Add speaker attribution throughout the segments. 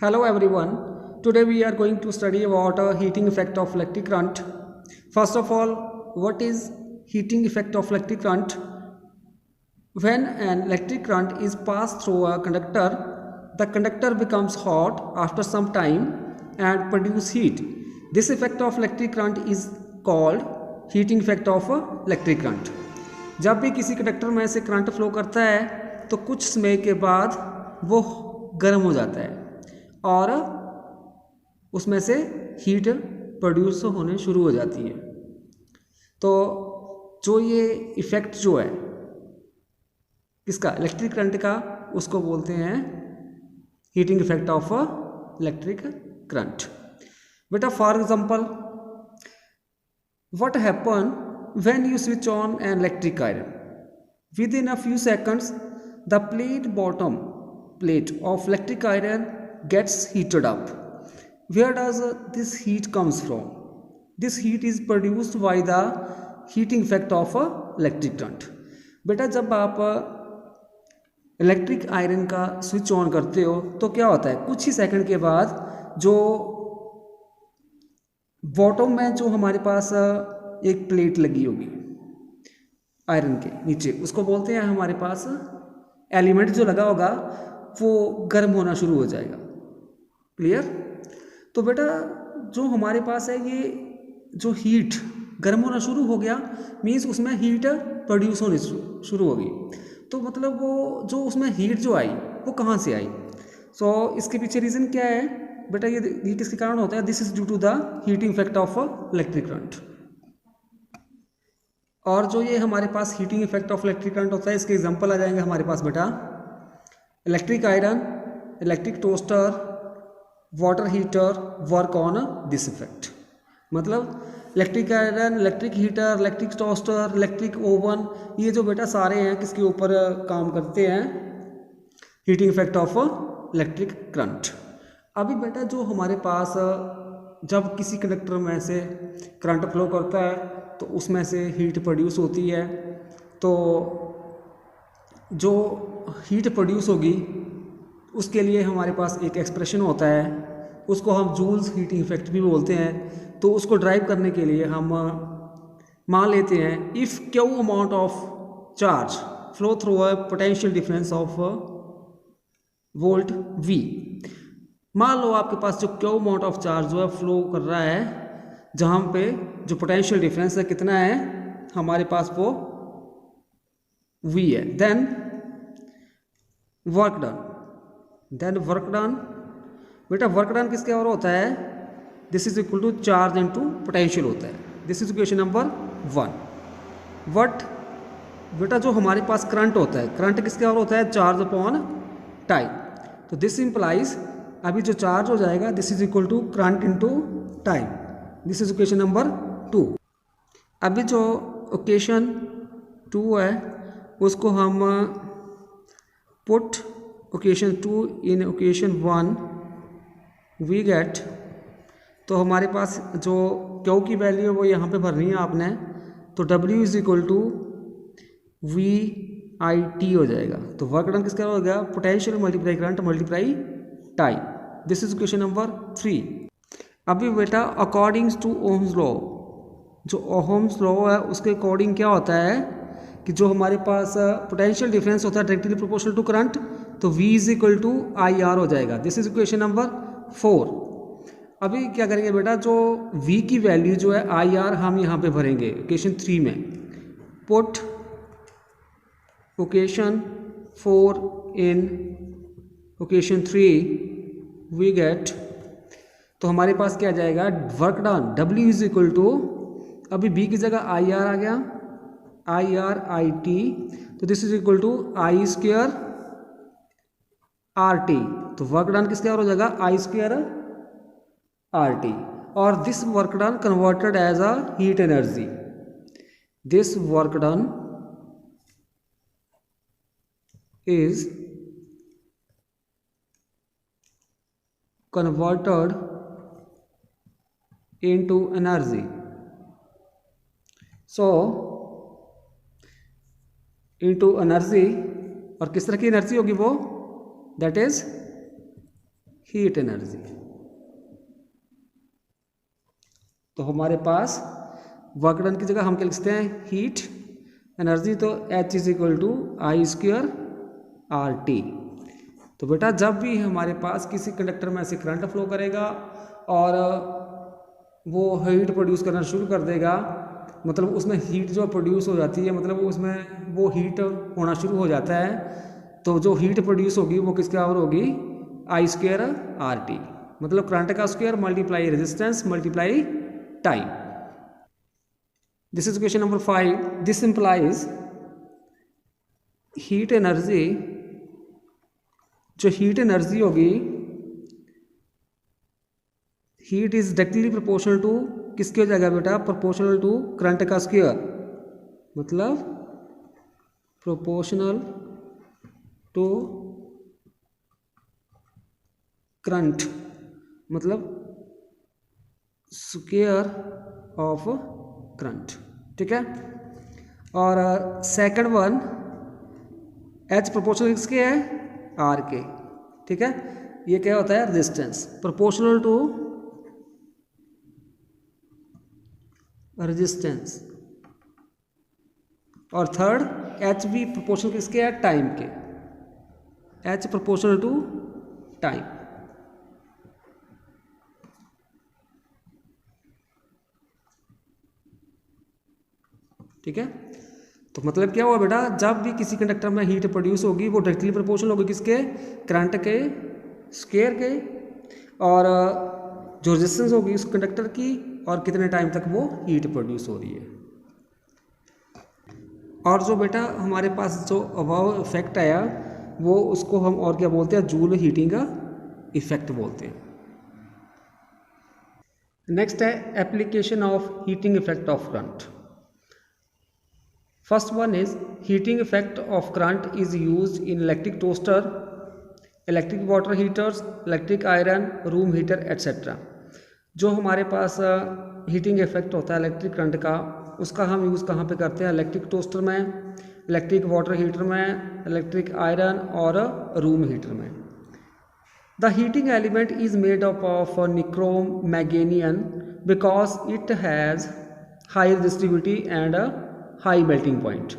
Speaker 1: Hello everyone. Today we are going to study about a heating effect of electric current. First of all, what is heating effect of electric current? When an electric current is passed through a conductor, the conductor becomes hot after some time and produce heat. This effect of electric current is called heating effect of electric current. जब भी किसी conductor में से current flow करता है तो कुछ समय के बाद वो गर्म हो जाता है और उसमें से हीट प्रोड्यूस होने शुरू हो जाती है। तो जो ये इफ़ेक्ट जो है किसका, इलेक्ट्रिक करंट का, उसको बोलते हैं heating effect of electric current. बेटा for example, what happen when you switch on an electric iron, within a few seconds the bottom plate of electric iron gets heated up. Where does this heat comes from? This heat is produced by the heating effect of electric current. बेटा जब आप electric iron का switch on करते हो तो क्या होता है, कुछ ही सेकंड के बाद जो बॉटम में जो हमारे पास एक प्लेट लगी होगी आयरन के नीचे, उसको बोलते हैं हमारे पास एलिमेंट जो लगा होगा वो गर्म होना शुरू हो जाएगा। क्लियर? तो बेटा जो हमारे पास है ये जो हीट गर्म होना शुरू हो गया मीन्स उसमें हीट प्रोड्यूस होनी शुरू होगी। तो मतलब वो जो उसमें हीट जो आई वो कहाँ से आई? सो इसके पीछे रीज़न क्या है बेटा, ये किसके कारण होता है? This is due to the heating effect of electric current. और जो ये हमारे पास heating effect of electric current होता है इसके एग्जांपल आ जाएंगे हमारे पास बेटा electric iron, electric toaster, water heater work on this effect. मतलब electric iron, electric heater, electric toaster, electric oven, ये जो बेटा सारे हैं किसके ऊपर काम करते हैं? Heating effect of electric current. अभी बेटा जो हमारे पास जब किसी कंडक्टर में से करंट फ्लो करता है तो उसमें से हीट प्रोड्यूस होती है। तो जो हीट प्रोड्यूस होगी उसके लिए हमारे पास एक एक्सप्रेशन होता है, उसको हम जूल्स हीटिंग इफेक्ट भी बोलते हैं। तो उसको ड्राइव करने के लिए हम मान लेते हैं if Q amount of charge flow through a potential difference of volt V. मान लो आपके पास जो क्यू अमाउंट ऑफ चार्ज जो है फ्लो कर रहा है, जहाँ पे जो पोटेंशियल डिफरेंस है कितना है हमारे पास वो वी है। देन वर्क डन, बेटा वर्क डन किसके और होता है? This is equal to charge into potential होता है। This is equation number 1। What बेटा जो हमारे पास करंट होता है, करंट किसके और होता है? Charge upon time. तो दिस इंप्लाइज अभी जो चार्ज हो जाएगा this is equal to current into time. This is equation number 2। अभी जो इक्वेशन 2 है उसको हम put equation 2 in equation 1 we get. तो हमारे पास जो क्यू की वैल्यू है वो यहाँ पे भरनी है आपने। तो W is equal to V I T हो जाएगा। तो वर्क डन किसका हो गया? Potential multiply current multiply time. This is equation number 3। अभी बेटा अकॉर्डिंग्स टू ओम्स लॉ, जो ओम्स लॉ है उसके अकॉर्डिंग क्या होता है कि जो हमारे पास पोटेंशियल डिफरेंस होता है डायरेक्टली प्रोपोर्शनल टू करंट, तो V is equal to I R हो जाएगा। This is equation number 4। अभी क्या करेंगे बेटा, जो V की वैल्यू जो है आई आर हम यहाँ पे भरेंगे इक्वेशन 3 में। Put equation 4 in equation 3 we get. तो हमारे पास क्या आ जाएगा? Work done W is equal to, अभी B की जगह आई आर आ गया, आई आर आई टी। तो this is equal to I square R T. तो वर्क डन किसके और हो जाएगा? I square R T. और this work done converted as a heat energy. This work done is converted into energy. So into energy, और किस तरह की एनर्जी होगी वो? That is heat energy. तो हमारे पास वर्क डन की जगह हम क्या लिखते हैं, हीट एनर्जी। तो H is equal to I square R T. तो बेटा जब भी हमारे पास किसी कंडक्टर में से करंट फ्लो करेगा और वो हीट प्रोड्यूस करना शुरू कर देगा, मतलब उसमें हीट जो प्रोड्यूस हो जाती है, मतलब उसमें वो हीट होना शुरू हो जाता है, तो जो हीट प्रोड्यूस होगी वो किसके बराबर होगी, आई स्क्वायर आर टी। मतलब करंट का square multiply resistance multiply time. This is question number 5। This implies heat energy, जो हीट एनर्जी होगी, heat is directly proportional to, किसके हो जाएगा बेटा, प्रोपोर्शनल टू करंट का स्क्वायर, मतलब प्रोपोर्शनल टू करंट, मतलब स्क्वायर ऑफ करंट। ठीक है। और सेकंड वन, एच प्रोपोर्शनल किसके है, आर के। ठीक है। ये क्या होता है, रेजिस्टेंस प्रोपोर्शनल टू रेजिस्टेंस। और थर्ड एच भी प्रोपोर्शनल किसके है, टाइम के, एच प्रोपोर्शनल टू टाइम। ठीक है। तो मतलब क्या हुआ बेटा, जब भी किसी कंडक्टर में हीट प्रोड्यूस होगी वो डायरेक्टली प्रोपोर्शनल होगी किसके, करंट के स्क्वायर के, और जो रेजिस्टेंस होगी उस कंडक्टर की, और कितने टाइम तक वो हीट प्रोड्यूस हो रही है। और जो बेटा हमारे पास जो अभाव इफेक्ट आया, वो उसको हम और क्या बोलते हैं, जूल हीटिंग का इफेक्ट बोलते हैं। नेक्स्ट है application of heating effect of current. First one is heating effect of current is used in electric toaster, electric water heaters, electric iron, room heater etc. जो हमारे पास हीटिंग इफेक्ट होता है electric current का, उसका हम use कहाँ पे करते हैं, इलेक्ट्रिक टोस्टर में, इलेक्ट्रिक वाटर हीटर में, इलेक्ट्रिक आयरन और रूम हीटर में। The heating element is made up of nichrome magnesium because it has high resistivity and high melting point.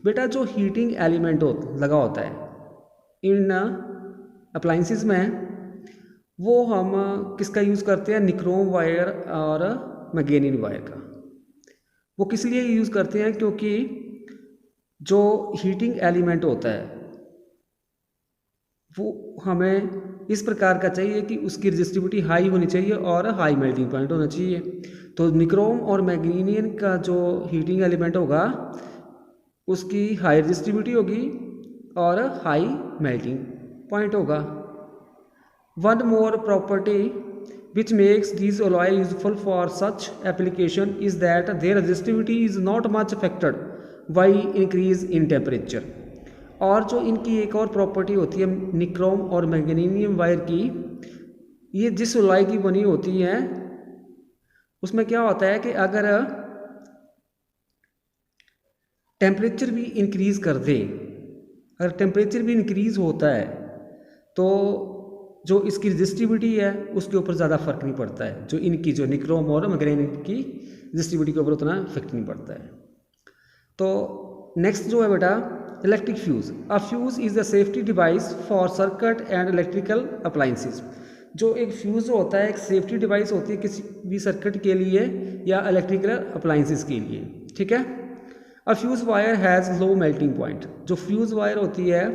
Speaker 1: बेटा जो हीटिंग एलिमेंट लगा होता है इन अप्लाइंसेस में, वो हम किसका यूज़ करते हैं, निक्रोम वायर और मैग्नीशियम वायर का। वो किस लिए यूज़ करते हैं, क्योंकि जो हीटिंग एलिमेंट होता है वो हमें इस प्रकार का चाहिए कि उसकी रेजिस्टिविटी हाई होनी चाहिए और हाई मेल्टिंग पॉइंट होना चाहिए। तो निक्रोम और मैग्नीशियम का जो हीटिंग एलिमेंट होगा उसकी हाई रेजिस्टिविटी होगी और हाई मेल्टिंग पॉइंट होगा। One more property which makes these alloy useful for such application is that their resistivity is not much affected by increase in temperature। और जो इनकी एक और प्रॉपर्टी होती है निक्रोम और मैग्नीशियम वायर की, ये जिस alloy की बनी होती है उसमें क्या होता है कि अगर टेम्परेचर भी इंक्रीज कर दे, अगर टेम्परेचर भी इंक्रीज होता है तो जो इसकी रेजिस्टिविटी है उसके ऊपर ज़्यादा फर्क नहीं पड़ता है, जो इनकी जो निक्रोम और मैग्नीशियम की रेजिस्टिविटी के ऊपर उतना इफेक्ट नहीं पड़ता है। तो नेक्स्ट जो है बेटा electric fuse. A fuse is a safety device for circuit and electrical appliances. जो एक फ्यूज़ जो होता है एक सेफ्टी डिवाइस होती है किसी भी सर्किट के लिए या इलेक्ट्रिकल अप्लाइंसेस के लिए। ठीक है। A fuse wire has low melting point. जो फ्यूज़ वायर होती है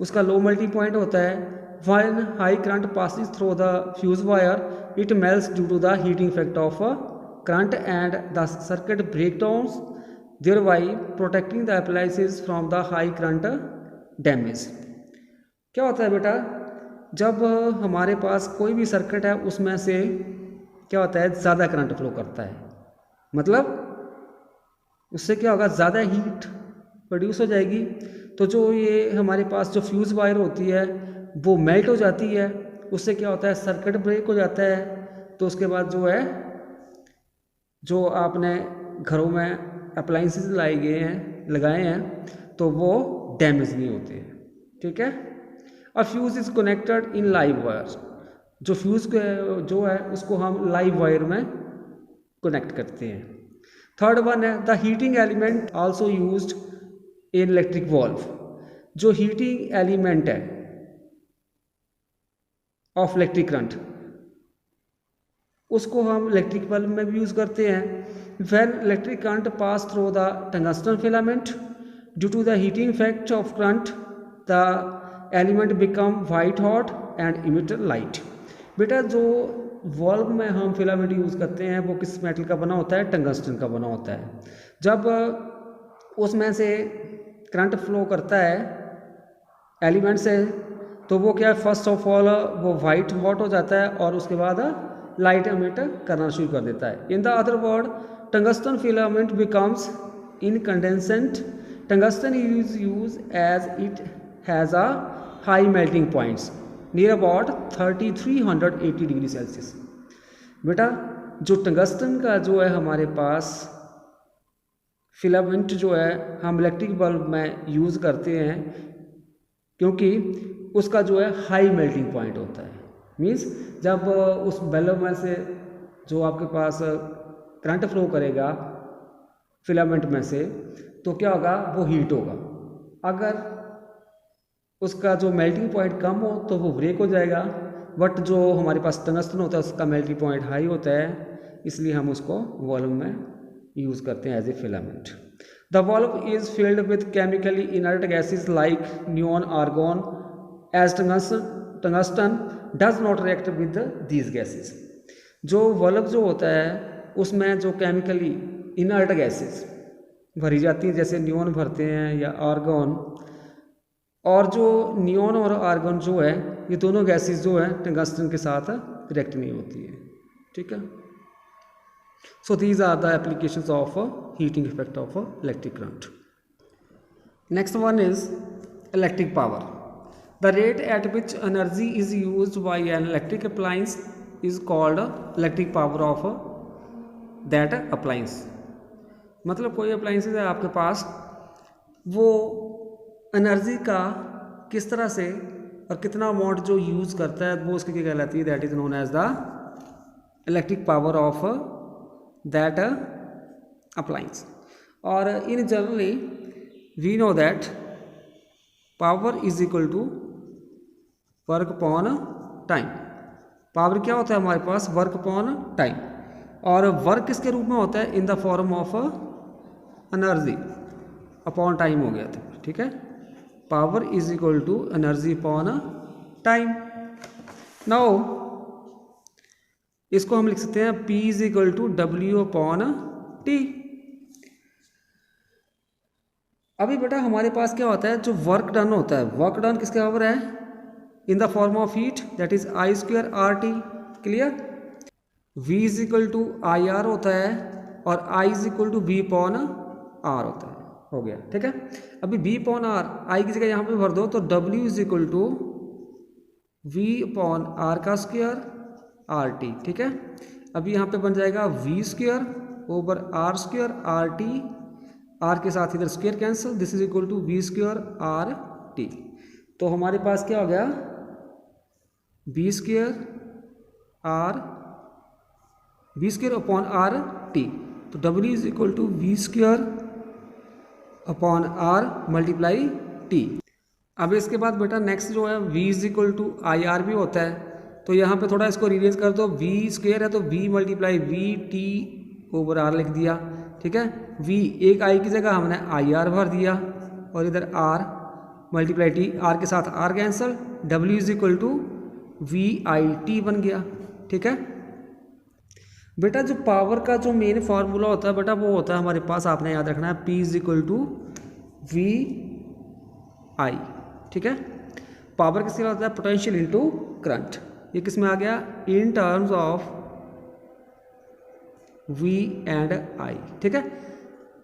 Speaker 1: उसका लो मेल्टिंग पॉइंट होता है। When high current passes through the fuse wire, it melts due to the heating effect of current and the circuit breakdowns, thereby protecting the appliances from the high current damage। क्या होता है बेटा, जब हमारे पास कोई भी सर्किट है उसमें से क्या होता है ज़्यादा करंट फ्लो करता है, मतलब उससे क्या होगा ज़्यादा हीट प्रोड्यूस हो जाएगी। तो जो ये हमारे पास जो फ्यूज़ वायर होती है वो मेल्ट हो जाती है, उससे क्या होता है सर्किट ब्रेक हो जाता है। तो उसके बाद जो है जो आपने घरों में अप्लाइंसेस लगाए हैं तो वो डैमेज नहीं होते हैं। ठीक है। A fuse is connected in live wires. जो फ्यूज़ जो है उसको हम लाइव वायर में कनेक्ट करते हैं। थर्ड वन है the heating element also used in electric valve. जो हीटिंग एलिमेंट है ऑफ इलेक्ट्रिक करंट उसको हम इलेक्ट्रिक बल्ब में भी यूज़ करते हैं। When electric current pass through the tungsten filament due to the heating effect of current the element become white hot and emit light. बेटा जो valve में हम फिलामेंट यूज़ करते हैं वो किस मेटल का बना होता है? टंगस्टन का बना होता है। जब उसमें से करंट फ्लो करता है एलिमेंट से तो वो क्या फर्स्ट ऑफ ऑल वो वाइट हॉट हो जाता है और उसके बाद लाइट एमिट करना शुरू कर देता है। In the other word tungsten filament becomes incandescent. Tungsten is use as it has a high melting points near about 3380 degree Celsius. बेटा जो टंगस्टन का जो है हमारे पास फिलामेंट जो है हम इलेक्ट्रिक बल्ब में यूज़ करते हैं क्योंकि उसका जो है हाई मेल्टिंग पॉइंट होता है। मीन्स जब उस बल्ब में से जो आपके पास करंट फ्लो करेगा फिलामेंट में से तो क्या होगा? वो हीट होगा। अगर उसका जो मेल्टिंग पॉइंट कम हो तो वो ब्रेक हो जाएगा, बट जो हमारे पास टंगस्टन होता है उसका मेल्टिंग पॉइंट हाई होता है, इसलिए हम उसको वॉल्व में यूज़ करते हैं as a filament. The valve is filled with chemically inert gases like neon argon as tungsten does not react with these gases. जो वॉल्व जो होता है उसमें जो केमिकली इनर्ट गैसेज भरी जाती हैं जैसे नियॉन भरते हैं या आर्गॉन, और जो नियॉन और आर्गॉन जो है ये दोनों गैसेज जो है टंगस्टन के साथ रिएक्ट नहीं होती है। ठीक है। So these are the applications of heating effect of electric current. Next one is electric power. The rate at which energy is used by an electric appliance is called electric power of that appliance। मतलब कोई appliances है आपके पास, वो energy का किस तरह से और कितना अमाउंट जो यूज़ करता है वो उसकी क्या कहलाती है? That is known as the electric power of that appliance. और in generally we know that power is equal to work upon time. Power क्या होता है हमारे पास? Work upon time. और वर्क किसके रूप में होता है? In the form of energy upon time हो गया था। ठीक है। Power is equal to energy upon time. Now इसको हम लिख सकते हैं P is equal to W upon T। अभी बेटा हमारे पास क्या होता है? जो वर्क डन होता है, वर्क डन किसके बराबर है? In the form of heat, that is I square RT। Clear. V is equal to IR होता है और I is equal to V upon R होता है। हो गया। ठीक है। अभी V अपॉन R I की जगह यहाँ पे भर दो तो W is equal to V upon R का स्क्वायर RT। ठीक है। अभी यहाँ पे बन जाएगा V square over R square RT, R के साथ इधर square cancel, this is equal to V square RT। तो हमारे पास क्या हो गया? V square upon RT। तो W is equal to V square upon R multiply T। अब इसके बाद बेटा नेक्स्ट जो है V is equal to IR भी होता है, तो यहाँ पे थोड़ा इसको रिअरेंज कर दो। V स्क्वायर है तो V multiply VT over R लिख दिया। ठीक है। V एक I की जगह हमने IR भर दिया और इधर R मल्टीप्लाई T, R के साथ R cancel, W is equal to VIT बन गया। ठीक है। बेटा जो पावर का जो मेन फार्मूला होता है बेटा वो होता है हमारे पास, आपने याद रखना है P is equal to VI। ठीक है। पावर किसके होता है? Potential into current. ये किस में आ गया? In terms of V and I। ठीक है।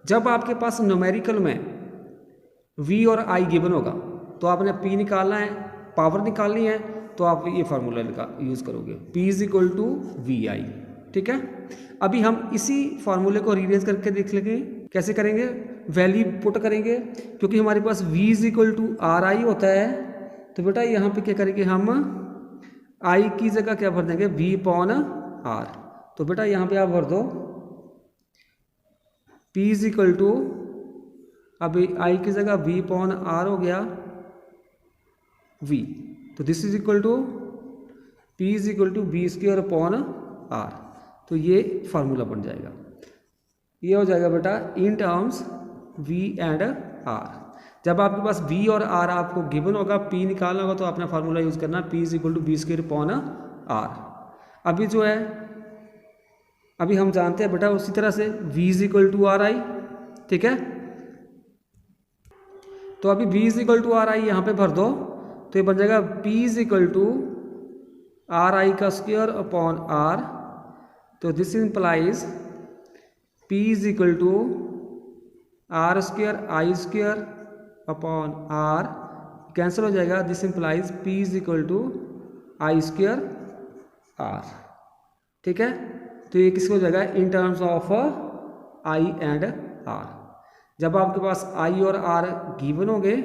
Speaker 1: जब आपके पास न्यूमेरिकल में V और I गिवन होगा तो आपने P निकालना है, पावर निकालनी है, तो आप ये फार्मूला यूज़ करोगे P is equal to VI। ठीक है। अभी हम इसी फार्मूले को रीअरेंज करके देख लेंगे कैसे करेंगे। वैल्यू पुट करेंगे क्योंकि हमारे पास V is equal to RI होता है, तो बेटा यहाँ पे क्या करेंगे हम आई की जगह क्या भर देंगे, V अपॉन आर। तो बेटा यहाँ पे आप भर दो P इज इक्वल टू, अभी आई की जगह V अपॉन आर हो गया V, तो this is equal to P is equal to B square upon R. तो ये फार्मूला बन जाएगा, ये हो जाएगा बेटा in terms V and R। जब आपके पास V और R आपको गिवन होगा, P निकालना होगा, तो आपने फार्मूला यूज़ करना P is equal to B square upon R. अभी जो है, अभी हम जानते हैं बेटा उसी तरह से V is equal to R I, ठीक है। तो अभी V is equal to R I यहाँ पे भर दो, तो ये बन जाएगा P is equal to R I का स्क्वायर अपॉन आर। तो this implies P is equal to R square I square upon R, cancel हो जाएगा। This implies P is equal to I square R, ठीक है। तो ये किसको हो जाएगा, इन terms of I and R. जब आपके पास आई और आर गिवन होंगे,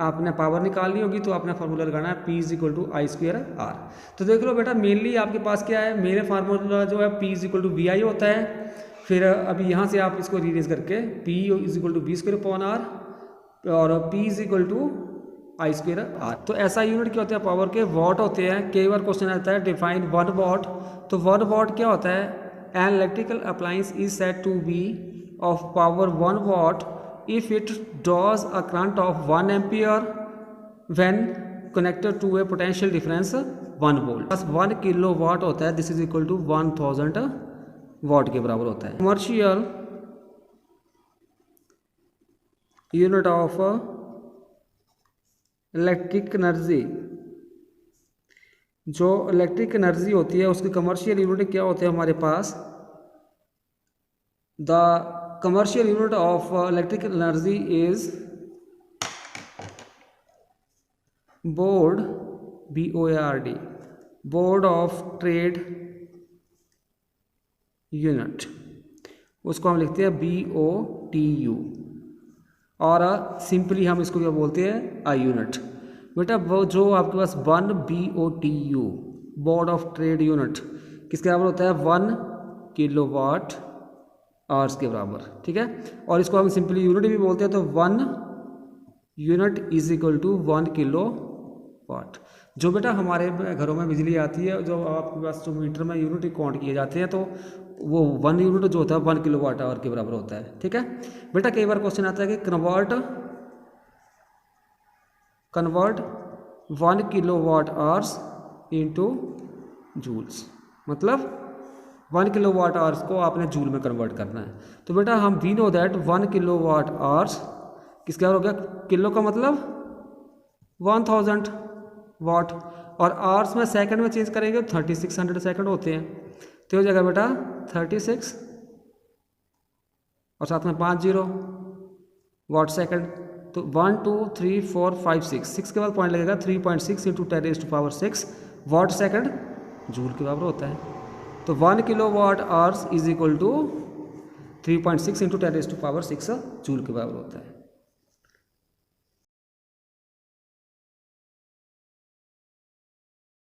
Speaker 1: आपने पावर निकालनी होगी, तो आपने फार्मूला लगाना है P is equal to I square R. तो देख लो बेटा, मेनली आपके पास क्या है, मेरे फार्मूला जो है P is equal to V I होता है। फिर अभी यहाँ से आप इसको रिलीज करके P is equal to B square upon R और P is equal to I square R. तो ऐसा यूनिट क्या होता है, पावर के वॉट होते हैं। कई बार क्वेश्चन आता है डिफाइन 1 वॉट। तो 1 वॉट क्या होता है, an electrical appliance is said to be of power 1 watt if it draws a current of 1 ampere when connected to a potential difference 1 volt। बस 1 किलो वाट होता है, दिस इज इक्वल टू 1000 वाट के बराबर होता है। Commercial unit of electric energy, जो electric energy होती है उसकी कमर्शियल यूनिट क्या होते हैं हमारे पास, the commercial unit of electrical energy is board, BOARD, board of trade unit, उसको हम लिखते हैं BOTU, और सिंपली हम इसको क्या बोलते हैं, आई यूनिट। बेटा वो जो आपके पास 1 BOTU, board of trade unit, किसके बराबर होता है, 1 किलोवाट आवर्स के बराबर, ठीक है। और इसको हम सिंपली यूनिट भी बोलते हैं, तो 1 unit is equal to 1 kilo watt. जो बेटा हमारे घरों में बिजली आती है, जो आपके पास जो मीटर में यूनिट काउंट किए जाते हैं, तो वो 1 यूनिट जो होता है 1 किलो वाट आवर के बराबर होता है, ठीक है। बेटा कई बार क्वेश्चन आता है कि convert 1 kilo watt hours into joules, मतलब 1 किलो वाट आवर्स को आपने जूल में कन्वर्ट करना है। तो बेटा हम we know that 1 kilo watt hours किसका हो गया, किलो का मतलब 1000 वाट, और आवर्स में सेकंड में चेंज करेंगे तो 3600 सेकंड होते हैं। तो हो जाएगा बेटा 36 और साथ में 50 वाट सेकंड। तो 1 2 3 4 5 6 के बाद पॉइंट लगेगा, 3.6 इंटू 10⁶ वाट सेकंड जूल के बराबर होता है। तो 1 kilo watt hours is equal to 3.6 into 10⁶ joule के बराबर होता है।